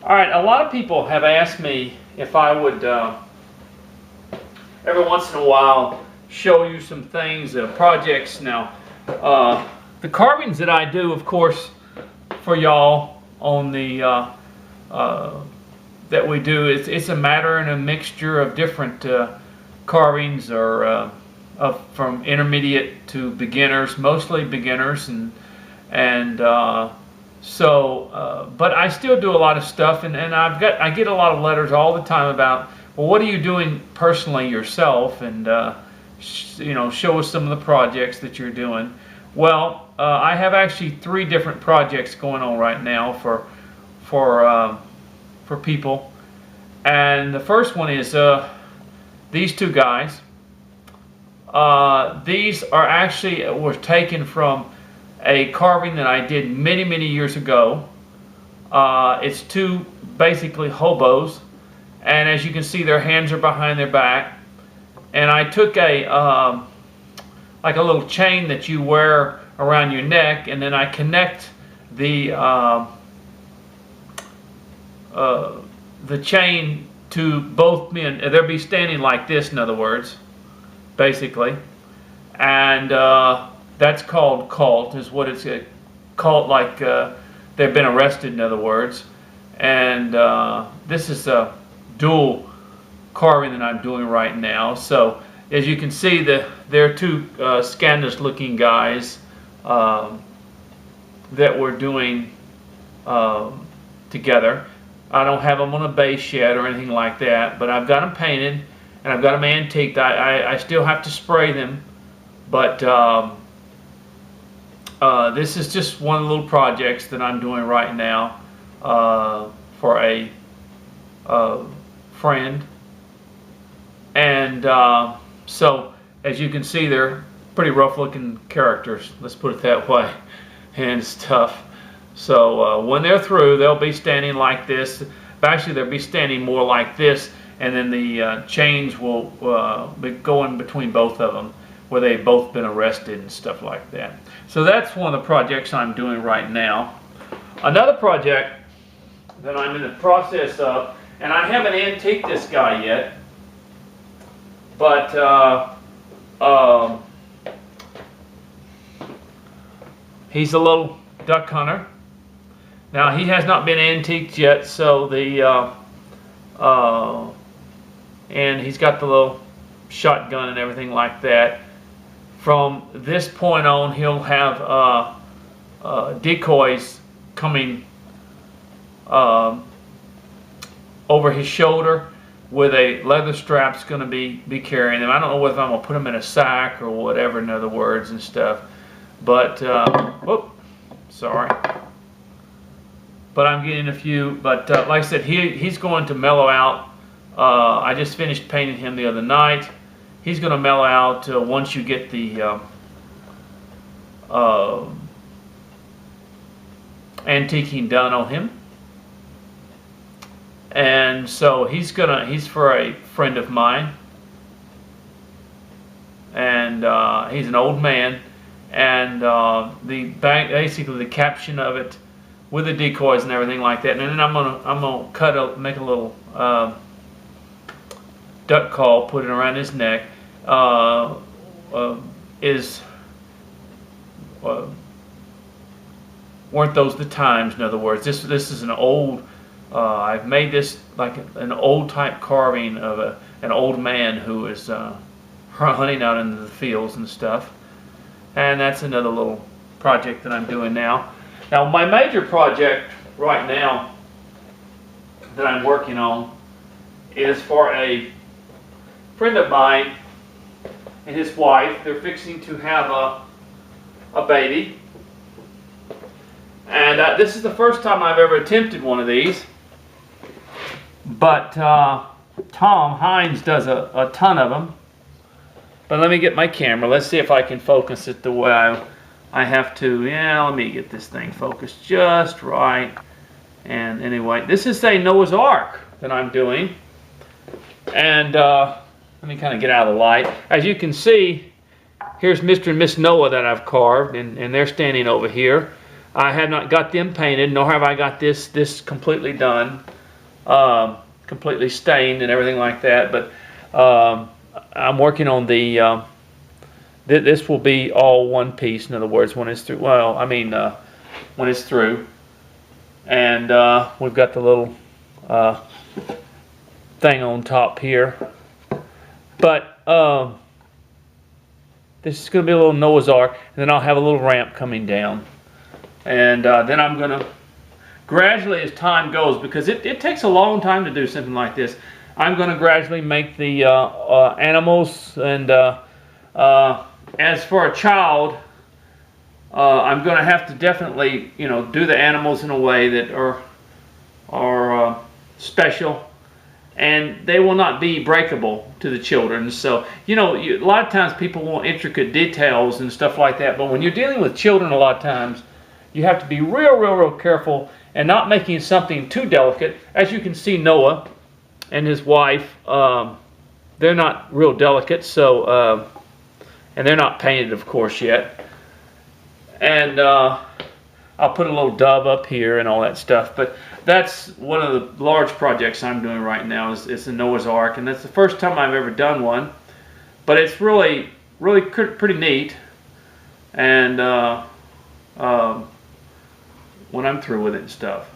All right, a lot of people have asked me if I would every once in a while show you some things, projects. Now, the carvings that I do, of course, for y'all on the that we do, it's a matter and a mixture of different carvings, or from intermediate to beginners, mostly beginners, but I still do a lot of stuff, and I get a lot of letters all the time about, well, what are you doing personally yourself, and show us some of the projects that you're doing. Well, I have actually 3 different projects going on right now for people, and the first one is these 2 guys. These are actually were taken from a carving that I did many years ago. It's 2 basically hobos, and as you can see, their hands are behind their back, and I took a like a little chain that you wear around your neck, and then I connect the chain to both men. They'll be standing like this, in other words, basically, and that's called cult, is what it's a cult, like they've been arrested, in other words. And this is a dual carving that I'm doing right now. So as you can see, there are 2 Scandinavian looking guys that we're doing together. I don't have them on a base yet or anything like that, but I've got them painted and I've got them antiqued. I still have to spray them, but this is just one of the little projects that I'm doing right now for a friend. And so as you can see, they're pretty rough looking characters, let's put it that way, and stuff. So when they're through, they'll be standing like this. Actually, they'll be standing more like this, and then the chains will be going between both of them, where they've both been arrested and stuff like that. So that's one of the projects I'm doing right now. Another project that I'm in the process of, and I haven't antiqued this guy yet, but he's a little duck hunter. Now, he has not been antiqued yet, so and he's got the little shotgun and everything like that. From this point on, he'll have decoys coming over his shoulder, with a leather strap's going to be carrying them. I don't know whether I'm going to put them in a sack or whatever, in other words, and stuff. But, whoop, sorry. But I'm getting a few. But like I said, he's going to mellow out. I just finished painting him the other night. He's going to mellow out once you get the antiquing done on him. And so he's for a friend of mine, and he's an old man, and basically the caption of it with the decoys and everything like that. And then I'm gonna make a little duck call, put it around his neck. Weren't those the times? In other words, this is an old. I've made this like an old type carving of an old man who is hunting out into the fields and stuff. And that's another little project that I'm doing now. Now, my major project right now that I'm working on is for a friend of mine and his wife. They're fixing to have a baby. And this is the first time I've ever attempted one of these. But Tom Hines does a ton of them. But let me get my camera. Let's see if I can focus it the way I have to. Yeah, let me get this thing focused just right. And anyway, this is a Noah's Ark that I'm doing. And let me kind of get out of the light. As you can see, here's Mr. and Miss Noah that I've carved, and they're standing over here. I have not got them painted, nor have I got this completely done. completely stained and everything like that. But I'm working on the. This will be all one piece. In other words, when it's through. Well, I mean, when it's through, and we've got the little thing on top here. But this is going to be a little Noah's Ark, and then I'll have a little ramp coming down, and then I'm going to gradually, as time goes, because it takes a long time to do something like this, I'm going to gradually make the animals, and as for a child, I'm going to have to definitely, you know, do the animals in a way that are special, and they will not be breakable to the children. So, you know, a lot of times people want intricate details and stuff like that, but when you're dealing with children, a lot of times you have to be real careful and not making something too delicate. As you can see, Noah and his wife, they're not real delicate, so and they're not painted, of course, yet. And I'll put a little dove up here and all that stuff. But that's one of the large projects I'm doing right now. Is the Noah's Ark, and that's the first time I've ever done one. But it's really pretty neat. And when I'm through with it and stuff.